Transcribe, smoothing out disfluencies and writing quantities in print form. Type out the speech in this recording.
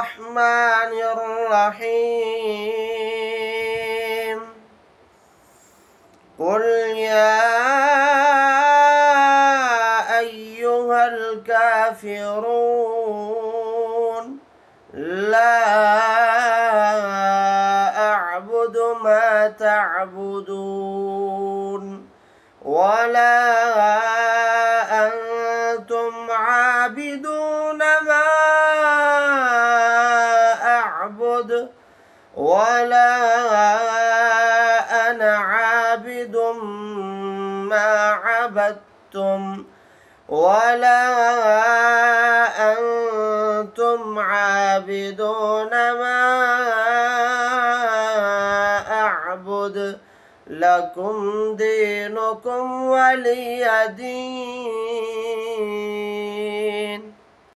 الرحمن الرحيم قل يا أيها الكافرون لا أعبد ما تعبدون ولا أنتم عابدون ما أعبد ولا أنا عابد ما عبدتم ولا أنتم عابدون ما أعبد لكم دينكم ولي دين.